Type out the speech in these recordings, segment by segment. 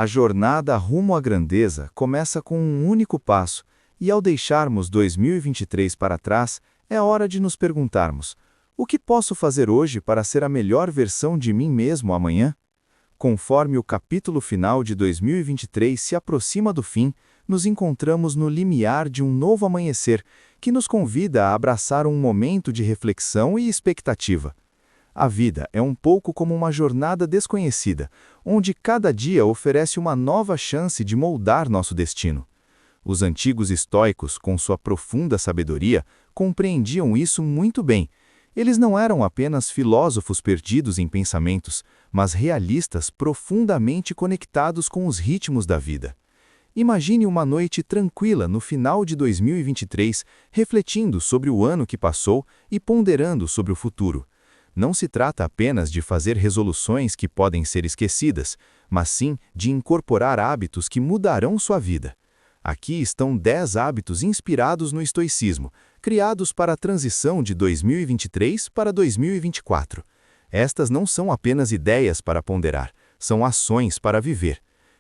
A jornada rumo à grandeza começa com um único passo, e ao deixarmos 2023 para trás, é hora de nos perguntarmos: o que posso fazer hoje para ser a melhor versão de mim mesmo amanhã? Conforme o capítulo final de 2023 se aproxima do fim, nos encontramos no limiar de um novo amanhecer, que nos convida a abraçar um momento de reflexão e expectativa. A vida é um pouco como uma jornada desconhecida, onde cada dia oferece uma nova chance de moldar nosso destino. Os antigos estoicos, com sua profunda sabedoria, compreendiam isso muito bem. Eles não eram apenas filósofos perdidos em pensamentos, mas realistas profundamente conectados com os ritmos da vida. Imagine uma noite tranquila no final de 2023, refletindo sobre o ano que passou e ponderando sobre o futuro. Não se trata apenas de fazer resoluções que podem ser esquecidas, mas sim de incorporar hábitos que mudarão sua vida. Aqui estão 10 hábitos inspirados no estoicismo, criados para a transição de 2023 para 2024. Estas não são apenas ideias para ponderar, são ações para viver.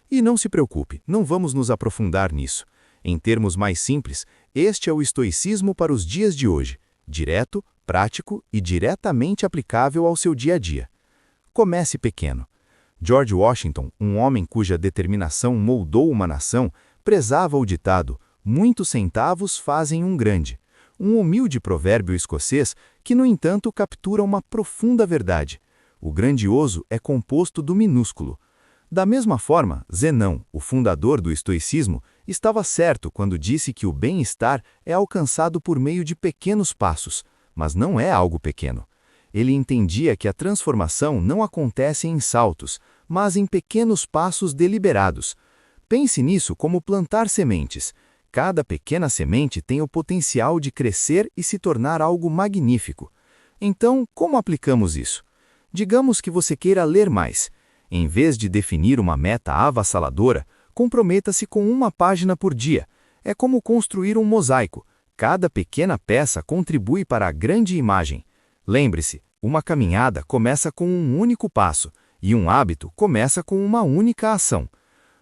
E não se preocupe, não vamos nos aprofundar nisso. Em termos mais simples, este é o estoicismo para os dias de hoje, direto, prático e diretamente aplicável ao seu dia a dia. Comece pequeno. George Washington, um homem cuja determinação moldou uma nação, prezava o ditado: muitos centavos fazem um grande. Um humilde provérbio escocês que, no entanto, captura uma profunda verdade. O grandioso é composto do minúsculo. Da mesma forma, Zenão, o fundador do estoicismo, estava certo quando disse que o bem-estar é alcançado por meio de pequenos passos, mas não é algo pequeno. Ele entendia que a transformação não acontece em saltos, mas em pequenos passos deliberados. Pense nisso como plantar sementes. Cada pequena semente tem o potencial de crescer e se tornar algo magnífico. Então, como aplicamos isso? Digamos que você queira ler mais. Em vez de definir uma meta avassaladora, comprometa-se com uma página por dia. É como construir um mosaico. Cada pequena peça contribui para a grande imagem. Lembre-se, uma caminhada começa com um único passo, e um hábito começa com uma única ação.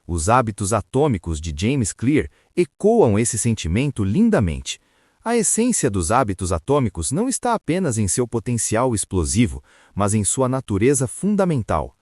Os hábitos atômicos de James Clear ecoam esse sentimento lindamente. A essência dos hábitos atômicos não está apenas em seu potencial explosivo, mas em sua natureza fundamental.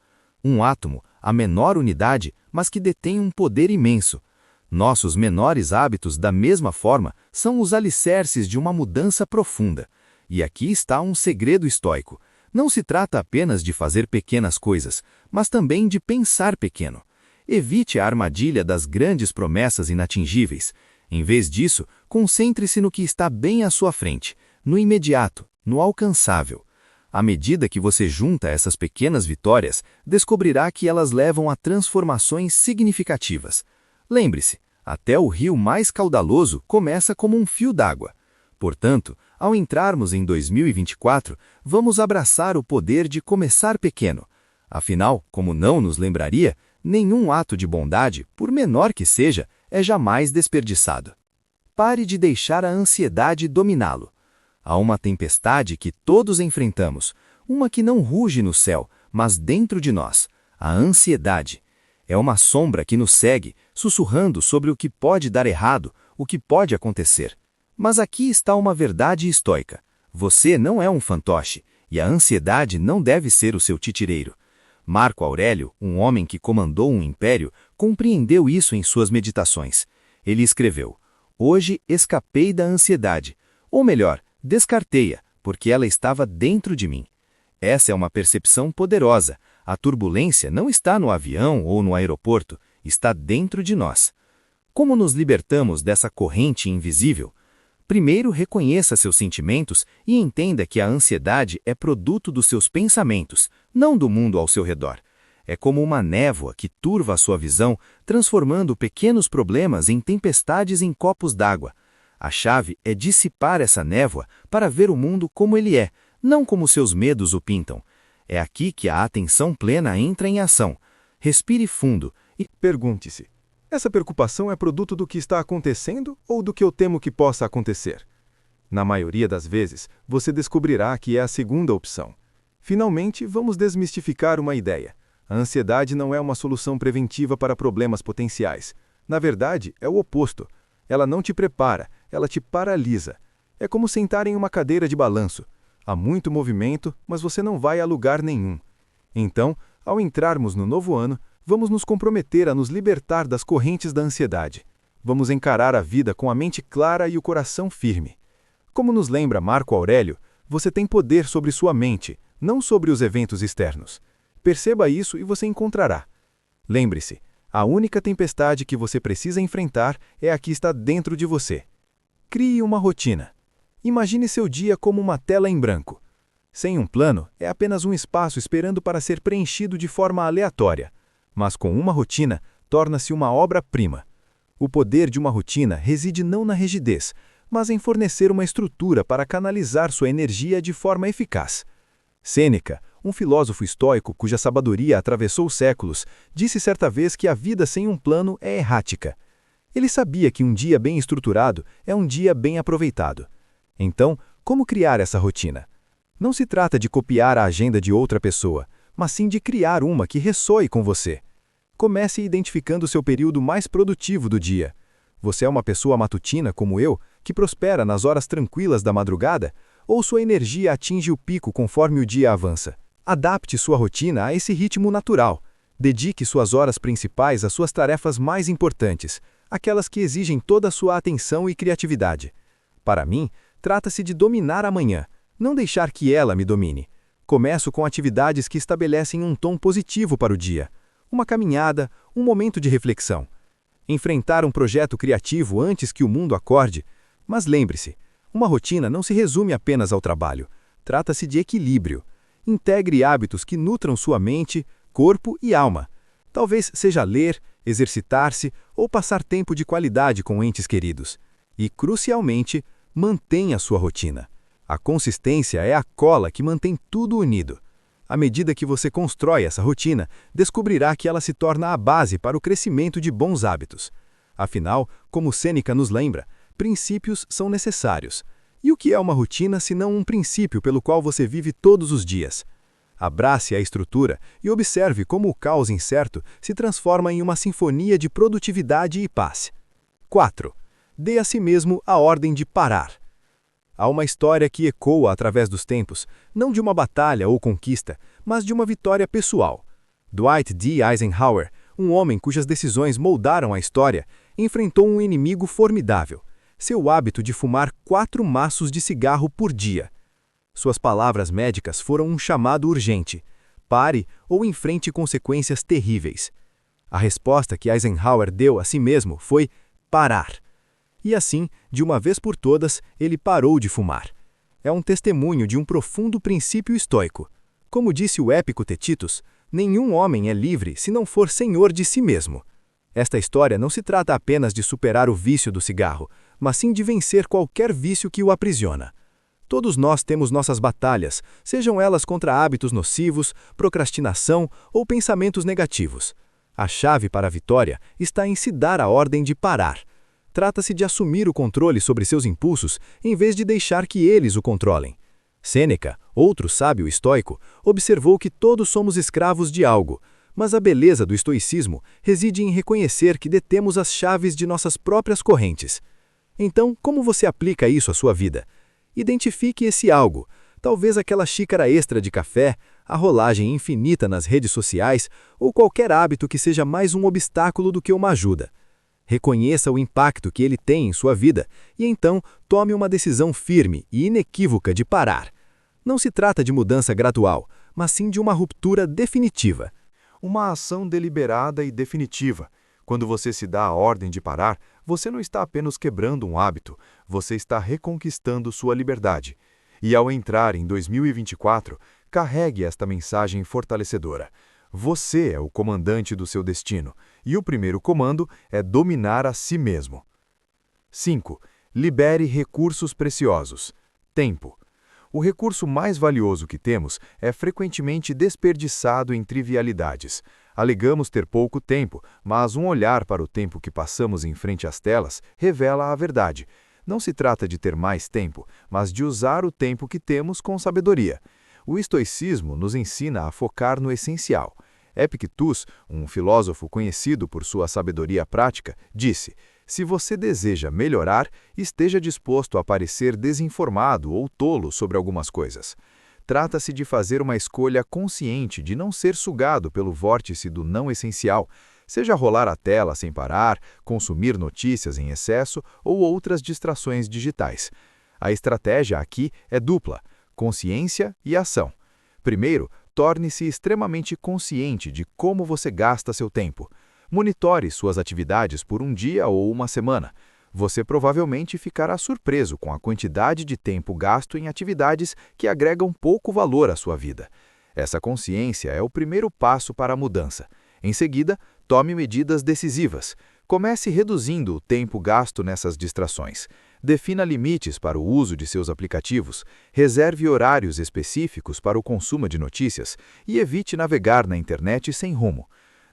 Um átomo, a menor unidade, mas que detém um poder imenso. Nossos menores hábitos, da mesma forma, são os alicerces de uma mudança profunda. E aqui está um segredo estoico. Não se trata apenas de fazer pequenas coisas, mas também de pensar pequeno. Evite a armadilha das grandes promessas inatingíveis. Em vez disso, concentre-se no que está bem à sua frente, no imediato, no alcançável. À medida que você junta essas pequenas vitórias, descobrirá que elas levam a transformações significativas. Lembre-se, até o rio mais caudaloso começa como um fio d'água. Portanto, ao entrarmos em 2024, vamos abraçar o poder de começar pequeno. Afinal, como não nos lembraria, nenhum ato de bondade, por menor que seja, é jamais desperdiçado. Pare de deixar a ansiedade dominá-lo. Há uma tempestade que todos enfrentamos, uma que não ruge no céu, mas dentro de nós, a ansiedade. É uma sombra que nos segue, sussurrando sobre o que pode dar errado, o que pode acontecer. Mas aqui está uma verdade estoica. Você não é um fantoche, e a ansiedade não deve ser o seu titireiro. Marco Aurélio, um homem que comandou um império, compreendeu isso em suas meditações. Ele escreveu: hoje escapei da ansiedade, ou melhor, descartei-a, porque ela estava dentro de mim. Essa é uma percepção poderosa. A turbulência não está no avião ou no aeroporto, está dentro de nós. Como nos libertamos dessa corrente invisível? Primeiro, reconheça seus sentimentos e entenda que a ansiedade é produto dos seus pensamentos, não do mundo ao seu redor. É como uma névoa que turva a sua visão, transformando pequenos problemas em tempestades em copos d'água. A chave é dissipar essa névoa para ver o mundo como ele é, não como seus medos o pintam. É aqui que a atenção plena entra em ação. Respire fundo e pergunte-se: essa preocupação é produto do que está acontecendo ou do que eu temo que possa acontecer? Na maioria das vezes, você descobrirá que é a segunda opção. Finalmente, vamos desmistificar uma ideia. A ansiedade não é uma solução preventiva para problemas potenciais. Na verdade, é o oposto. Ela não te prepara, ela te paralisa. É como sentar em uma cadeira de balanço. Há muito movimento, mas você não vai a lugar nenhum. Então, ao entrarmos no novo ano, vamos nos comprometer a nos libertar das correntes da ansiedade. Vamos encarar a vida com a mente clara e o coração firme. Como nos lembra Marco Aurélio, você tem poder sobre sua mente, não sobre os eventos externos. Perceba isso e você encontrará. Lembre-se, a única tempestade que você precisa enfrentar é a que está dentro de você. Crie uma rotina. Imagine seu dia como uma tela em branco. Sem um plano, é apenas um espaço esperando para ser preenchido de forma aleatória. Mas com uma rotina, torna-se uma obra-prima. O poder de uma rotina reside não na rigidez, mas em fornecer uma estrutura para canalizar sua energia de forma eficaz. Sêneca, um filósofo estoico cuja sabedoria atravessou séculos, disse certa vez que a vida sem um plano é errática. Ele sabia que um dia bem estruturado é um dia bem aproveitado. Então, como criar essa rotina? Não se trata de copiar a agenda de outra pessoa, mas sim de criar uma que ressoe com você. Comece identificando seu período mais produtivo do dia. Você é uma pessoa matutina como eu, que prospera nas horas tranquilas da madrugada, ou sua energia atinge o pico conforme o dia avança? Adapte sua rotina a esse ritmo natural. Dedique suas horas principais às suas tarefas mais importantes, aquelas que exigem toda a sua atenção e criatividade. Para mim, trata-se de dominar a manhã, não deixar que ela me domine. Começo com atividades que estabelecem um tom positivo para o dia. Uma caminhada, um momento de reflexão. Enfrentar um projeto criativo antes que o mundo acorde. Mas lembre-se, uma rotina não se resume apenas ao trabalho. Trata-se de equilíbrio. Integre hábitos que nutram sua mente, corpo e alma. Talvez seja ler, exercitar-se ou passar tempo de qualidade com entes queridos. E, crucialmente, mantenha sua rotina. A consistência é a cola que mantém tudo unido. À medida que você constrói essa rotina, descobrirá que ela se torna a base para o crescimento de bons hábitos. Afinal, como Sêneca nos lembra, princípios são necessários. E o que é uma rotina se não um princípio pelo qual você vive todos os dias? Abrace a estrutura e observe como o caos incerto se transforma em uma sinfonia de produtividade e paz. 4. Dê a si mesmo a ordem de parar. Há uma história que ecoa através dos tempos, não de uma batalha ou conquista, mas de uma vitória pessoal. Dwight D. Eisenhower, um homem cujas decisões moldaram a história, enfrentou um inimigo formidável: seu hábito de fumar 4 maços de cigarro por dia. Suas palavras médicas foram um chamado urgente: pare ou enfrente consequências terríveis. A resposta que Eisenhower deu a si mesmo foi parar. E assim, de uma vez por todas, ele parou de fumar. É um testemunho de um profundo princípio estoico. Como disse o épico Tetitos, nenhum homem é livre se não for senhor de si mesmo. Esta história não se trata apenas de superar o vício do cigarro, mas sim de vencer qualquer vício que o aprisiona. Todos nós temos nossas batalhas, sejam elas contra hábitos nocivos, procrastinação ou pensamentos negativos. A chave para a vitória está em se dar a ordem de parar. Trata-se de assumir o controle sobre seus impulsos em vez de deixar que eles o controlem. Sêneca, outro sábio estoico, observou que todos somos escravos de algo, mas a beleza do estoicismo reside em reconhecer que detemos as chaves de nossas próprias correntes. Então, como você aplica isso à sua vida? Identifique esse algo, talvez aquela xícara extra de café, a rolagem infinita nas redes sociais ou qualquer hábito que seja mais um obstáculo do que uma ajuda. Reconheça o impacto que ele tem em sua vida e então tome uma decisão firme e inequívoca de parar. Não se trata de mudança gradual, mas sim de uma ruptura definitiva. Uma ação deliberada e definitiva. Quando você se dá a ordem de parar, você não está apenas quebrando um hábito, você está reconquistando sua liberdade. E ao entrar em 2024, carregue esta mensagem fortalecedora. Você é o comandante do seu destino, e o primeiro comando é dominar a si mesmo. 5. Libere recursos preciosos. Tempo. O recurso mais valioso que temos é frequentemente desperdiçado em trivialidades. Alegamos ter pouco tempo, mas um olhar para o tempo que passamos em frente às telas revela a verdade. Não se trata de ter mais tempo, mas de usar o tempo que temos com sabedoria. O estoicismo nos ensina a focar no essencial. Epictetus, um filósofo conhecido por sua sabedoria prática, disse: se você deseja melhorar, esteja disposto a parecer desinformado ou tolo sobre algumas coisas. Trata-se de fazer uma escolha consciente de não ser sugado pelo vórtice do não essencial, seja rolar a tela sem parar, consumir notícias em excesso ou outras distrações digitais. A estratégia aqui é dupla: consciência e ação. Primeiro, torne-se extremamente consciente de como você gasta seu tempo. Monitore suas atividades por um dia ou uma semana. Você provavelmente ficará surpreso com a quantidade de tempo gasto em atividades que agregam pouco valor à sua vida. Essa consciência é o primeiro passo para a mudança. Em seguida, tome medidas decisivas. Comece reduzindo o tempo gasto nessas distrações. Defina limites para o uso de seus aplicativos, reserve horários específicos para o consumo de notícias e evite navegar na internet sem rumo.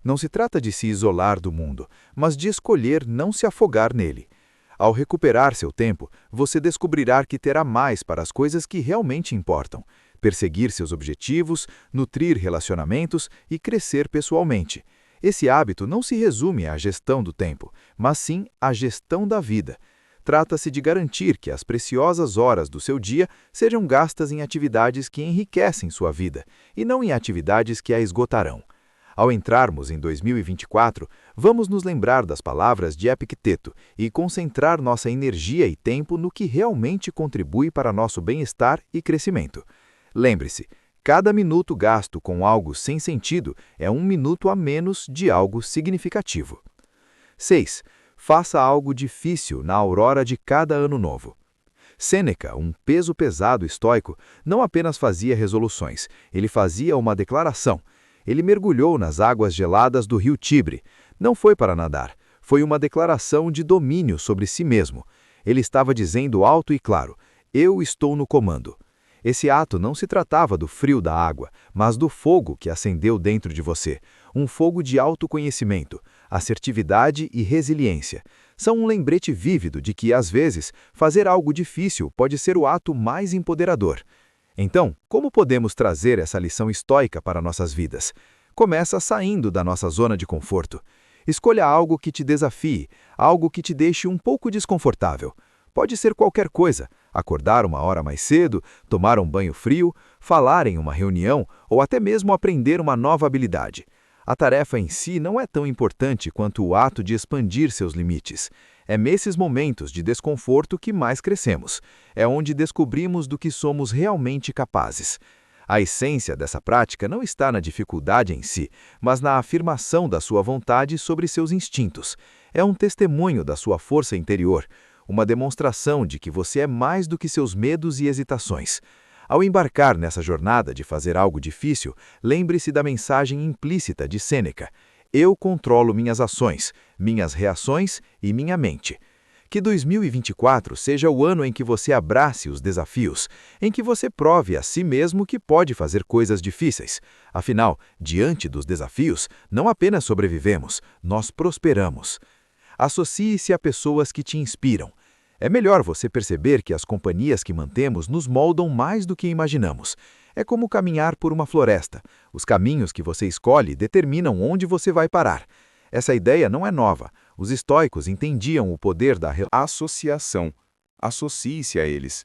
Não se trata de se isolar do mundo, mas de escolher não se afogar nele. Ao recuperar seu tempo, você descobrirá que terá mais para as coisas que realmente importam: perseguir seus objetivos, nutrir relacionamentos e crescer pessoalmente. Esse hábito não se resume à gestão do tempo, mas sim à gestão da vida. Trata-se de garantir que as preciosas horas do seu dia sejam gastas em atividades que enriquecem sua vida, e não em atividades que a esgotarão. Ao entrarmos em 2024, vamos nos lembrar das palavras de Epicteto e concentrar nossa energia e tempo no que realmente contribui para nosso bem-estar e crescimento. Lembre-se, cada minuto gasto com algo sem sentido é um minuto a menos de algo significativo. 6. Faça algo difícil na aurora de cada ano novo. Sêneca, um peso pesado estoico, não apenas fazia resoluções, ele fazia uma declaração. Ele mergulhou nas águas geladas do rio Tibre. Não foi para nadar, foi uma declaração de domínio sobre si mesmo. Ele estava dizendo alto e claro: eu estou no comando. Esse ato não se tratava do frio da água, mas do fogo que acendeu dentro de você, um fogo de autoconhecimento, assertividade e resiliência. São um lembrete vívido de que, às vezes, fazer algo difícil pode ser o ato mais empoderador. Então, como podemos trazer essa lição estoica para nossas vidas? Começa saindo da nossa zona de conforto. Escolha algo que te desafie, algo que te deixe um pouco desconfortável. Pode ser qualquer coisa: acordar uma hora mais cedo, tomar um banho frio, falar em uma reunião ou até mesmo aprender uma nova habilidade. A tarefa em si não é tão importante quanto o ato de expandir seus limites. É nesses momentos de desconforto que mais crescemos. É onde descobrimos do que somos realmente capazes. A essência dessa prática não está na dificuldade em si, mas na afirmação da sua vontade sobre seus instintos. É um testemunho da sua força interior, uma demonstração de que você é mais do que seus medos e hesitações. Ao embarcar nessa jornada de fazer algo difícil, lembre-se da mensagem implícita de Sêneca: eu controlo minhas ações, minhas reações e minha mente. Que 2024 seja o ano em que você abrace os desafios, em que você prove a si mesmo que pode fazer coisas difíceis. Afinal, diante dos desafios, não apenas sobrevivemos, nós prosperamos. Associe-se a pessoas que te inspiram. É melhor você perceber que as companhias que mantemos nos moldam mais do que imaginamos. É como caminhar por uma floresta. Os caminhos que você escolhe determinam onde você vai parar. Essa ideia não é nova. Os estoicos entendiam o poder da Associação. Associe-se a eles.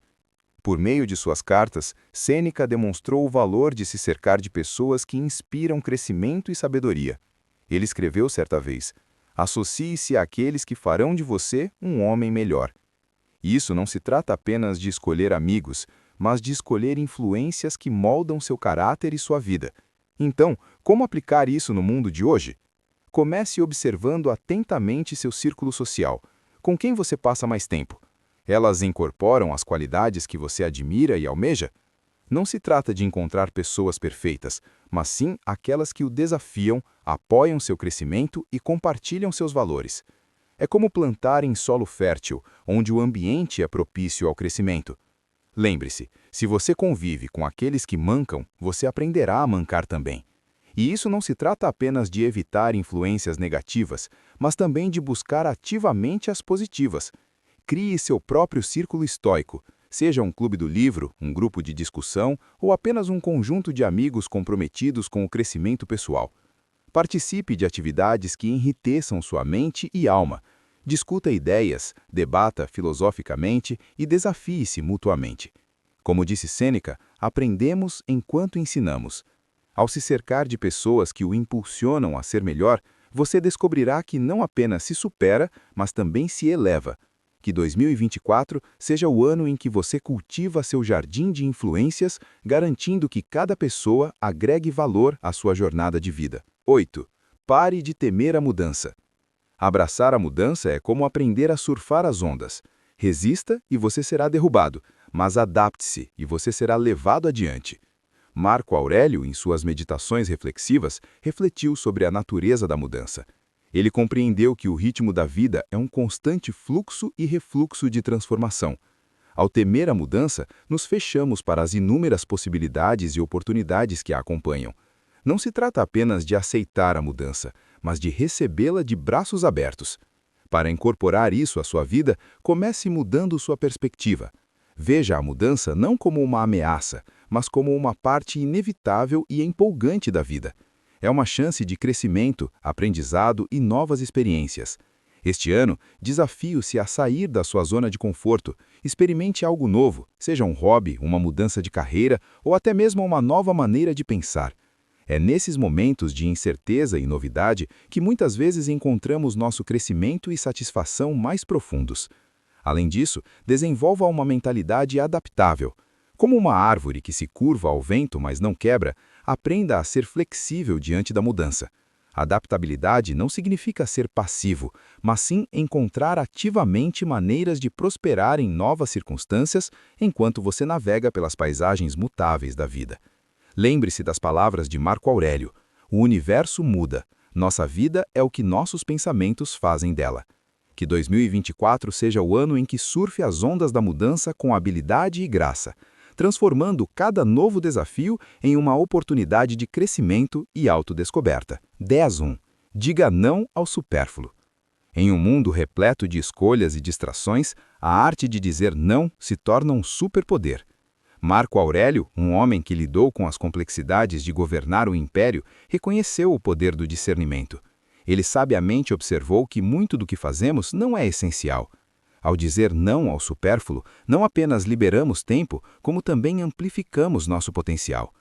Por meio de suas cartas, Sêneca demonstrou o valor de se cercar de pessoas que inspiram crescimento e sabedoria. Ele escreveu certa vez: associe-se àqueles que farão de você um homem melhor. Isso não se trata apenas de escolher amigos, mas de escolher influências que moldam seu caráter e sua vida. Então, como aplicar isso no mundo de hoje? Comece observando atentamente seu círculo social. Com quem você passa mais tempo? Elas incorporam as qualidades que você admira e almeja? Não se trata de encontrar pessoas perfeitas, mas sim aquelas que o desafiam, apoiam seu crescimento e compartilham seus valores. É como plantar em solo fértil, onde o ambiente é propício ao crescimento. Lembre-se, se você convive com aqueles que mancam, você aprenderá a mancar também. E isso não se trata apenas de evitar influências negativas, mas também de buscar ativamente as positivas. Crie seu próprio círculo estoico, seja um clube do livro, um grupo de discussão ou apenas um conjunto de amigos comprometidos com o crescimento pessoal. Participe de atividades que enriqueçam sua mente e alma. Discuta ideias, debata filosoficamente e desafie-se mutuamente. Como disse Sêneca, aprendemos enquanto ensinamos. Ao se cercar de pessoas que o impulsionam a ser melhor, você descobrirá que não apenas se supera, mas também se eleva. Que 2024 seja o ano em que você cultiva seu jardim de influências, garantindo que cada pessoa agregue valor à sua jornada de vida. 8. Pare de temer a mudança. Abraçar a mudança é como aprender a surfar as ondas. Resista e você será derrubado, mas adapte-se e você será levado adiante. Marco Aurélio, em suas meditações reflexivas, refletiu sobre a natureza da mudança. Ele compreendeu que o ritmo da vida é um constante fluxo e refluxo de transformação. Ao temer a mudança, nos fechamos para as inúmeras possibilidades e oportunidades que a acompanham. Não se trata apenas de aceitar a mudança, mas de recebê-la de braços abertos. Para incorporar isso à sua vida, comece mudando sua perspectiva. Veja a mudança não como uma ameaça, mas como uma parte inevitável e empolgante da vida. É uma chance de crescimento, aprendizado e novas experiências. Este ano, desafio-se a sair da sua zona de conforto. Experimente algo novo, seja um hobby, uma mudança de carreira ou até mesmo uma nova maneira de pensar. É nesses momentos de incerteza e novidade que muitas vezes encontramos nosso crescimento e satisfação mais profundos. Além disso, desenvolva uma mentalidade adaptável. Como uma árvore que se curva ao vento, mas não quebra, aprenda a ser flexível diante da mudança. Adaptabilidade não significa ser passivo, mas sim encontrar ativamente maneiras de prosperar em novas circunstâncias enquanto você navega pelas paisagens mutáveis da vida. Lembre-se das palavras de Marco Aurélio: o universo muda, nossa vida é o que nossos pensamentos fazem dela. Que 2024 seja o ano em que surfe as ondas da mudança com habilidade e graça, transformando cada novo desafio em uma oportunidade de crescimento e autodescoberta. 10.1. Diga não ao supérfluo. Em um mundo repleto de escolhas e distrações, a arte de dizer não se torna um superpoder. Marco Aurélio, um homem que lidou com as complexidades de governar o império, reconheceu o poder do discernimento. Ele sabiamente observou que muito do que fazemos não é essencial. Ao dizer não ao supérfluo, não apenas liberamos tempo, como também amplificamos nosso potencial.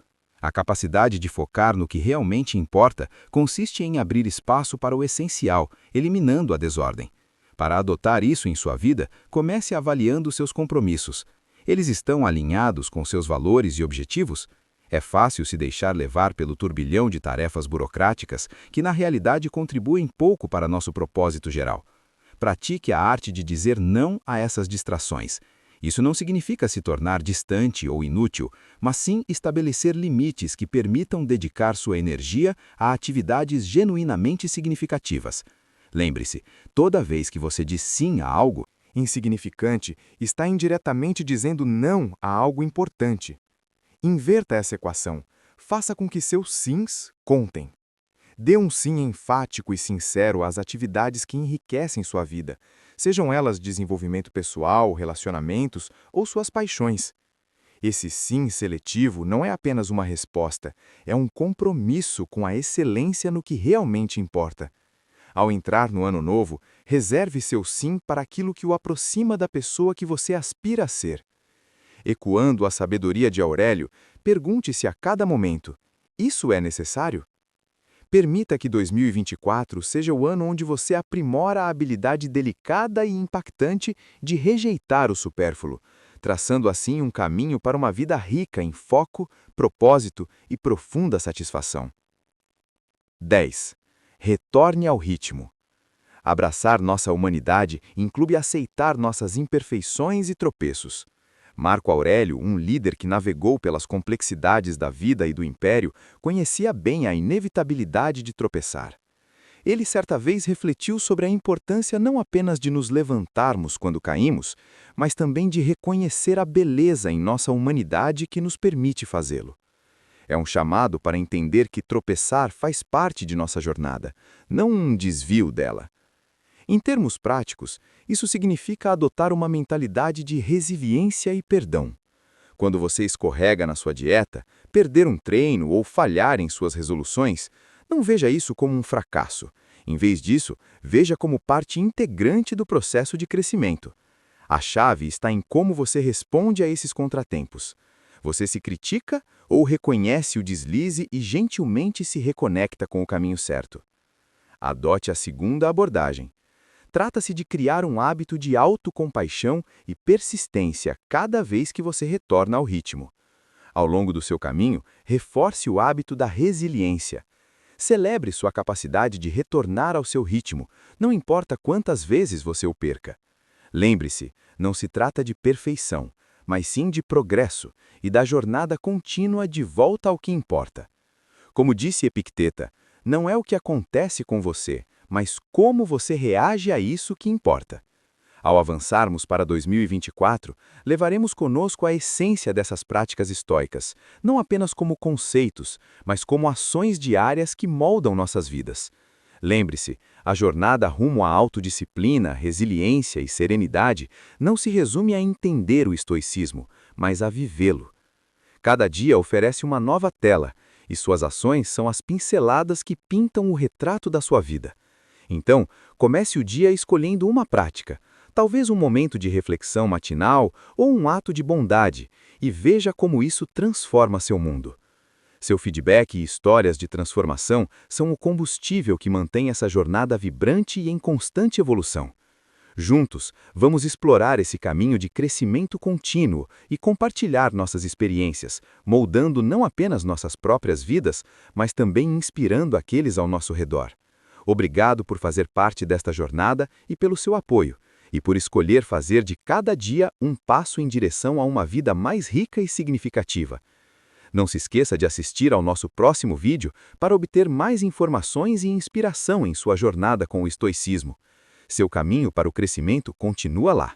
A capacidade de focar no que realmente importa consiste em abrir espaço para o essencial, eliminando a desordem. Para adotar isso em sua vida, comece avaliando seus compromissos. Eles estão alinhados com seus valores e objetivos? É fácil se deixar levar pelo turbilhão de tarefas burocráticas que, na realidade, contribuem pouco para nosso propósito geral. Pratique a arte de dizer não a essas distrações. Isso não significa se tornar distante ou inútil, mas sim estabelecer limites que permitam dedicar sua energia a atividades genuinamente significativas. Lembre-se, toda vez que você diz sim a algo Insignificante está indiretamente dizendo não a algo importante. Inverta essa equação. Faça com que seus sims contem. Dê um sim enfático e sincero às atividades que enriquecem sua vida, sejam elas desenvolvimento pessoal, relacionamentos ou suas paixões. Esse sim seletivo não é apenas uma resposta, é um compromisso com a excelência no que realmente importa. Ao entrar no ano novo, reserve seu sim para aquilo que o aproxima da pessoa que você aspira a ser. Ecoando a sabedoria de Aurélio, pergunte-se a cada momento: isso é necessário? Permita que 2024 seja o ano onde você aprimora a habilidade delicada e impactante de rejeitar o supérfluo, traçando assim um caminho para uma vida rica em foco, propósito e profunda satisfação. 10. Retorne ao ritmo. Abraçar nossa humanidade inclui aceitar nossas imperfeições e tropeços. Marco Aurélio, um líder que navegou pelas complexidades da vida e do império, conhecia bem a inevitabilidade de tropeçar. Ele certa vez refletiu sobre a importância não apenas de nos levantarmos quando caímos, mas também de reconhecer a beleza em nossa humanidade que nos permite fazê-lo. É um chamado para entender que tropeçar faz parte de nossa jornada, não um desvio dela. Em termos práticos, isso significa adotar uma mentalidade de resiliência e perdão. Quando você escorrega na sua dieta, perder um treino ou falhar em suas resoluções, Não veja isso como um fracasso. Em vez disso, veja como parte integrante do processo de crescimento. A chave está em como você responde a esses contratempos. Você se critica ou reconhece o deslize e gentilmente se reconecta com o caminho certo? Adote a segunda abordagem. Trata-se de criar um hábito de autocompaixão e persistência cada vez que você retorna ao ritmo. Ao longo do seu caminho, reforce o hábito da resiliência. Celebre sua capacidade de retornar ao seu ritmo, não importa quantas vezes você o perca. Lembre-se, não se trata de perfeição, mas sim de progresso e da jornada contínua de volta ao que importa. Como disse Epicteta, não é o que acontece com você, mas como você reage a isso que importa. Ao avançarmos para 2024, levaremos conosco a essência dessas práticas estoicas, não apenas como conceitos, mas como ações diárias que moldam nossas vidas. Lembre-se, a jornada rumo à autodisciplina, resiliência e serenidade não se resume a entender o estoicismo, mas a vivê-lo. Cada dia oferece uma nova tela, e suas ações são as pinceladas que pintam o retrato da sua vida. Então, comece o dia escolhendo uma prática, talvez um momento de reflexão matinal ou um ato de bondade, e veja como isso transforma seu mundo. Seu feedback e histórias de transformação são o combustível que mantém essa jornada vibrante e em constante evolução. Juntos, vamos explorar esse caminho de crescimento contínuo e compartilhar nossas experiências, moldando não apenas nossas próprias vidas, mas também inspirando aqueles ao nosso redor. Obrigado por fazer parte desta jornada e pelo seu apoio, e por escolher fazer de cada dia um passo em direção a uma vida mais rica e significativa. Não se esqueça de assistir ao nosso próximo vídeo para obter mais informações e inspiração em sua jornada com o estoicismo. Seu caminho para o crescimento continua lá.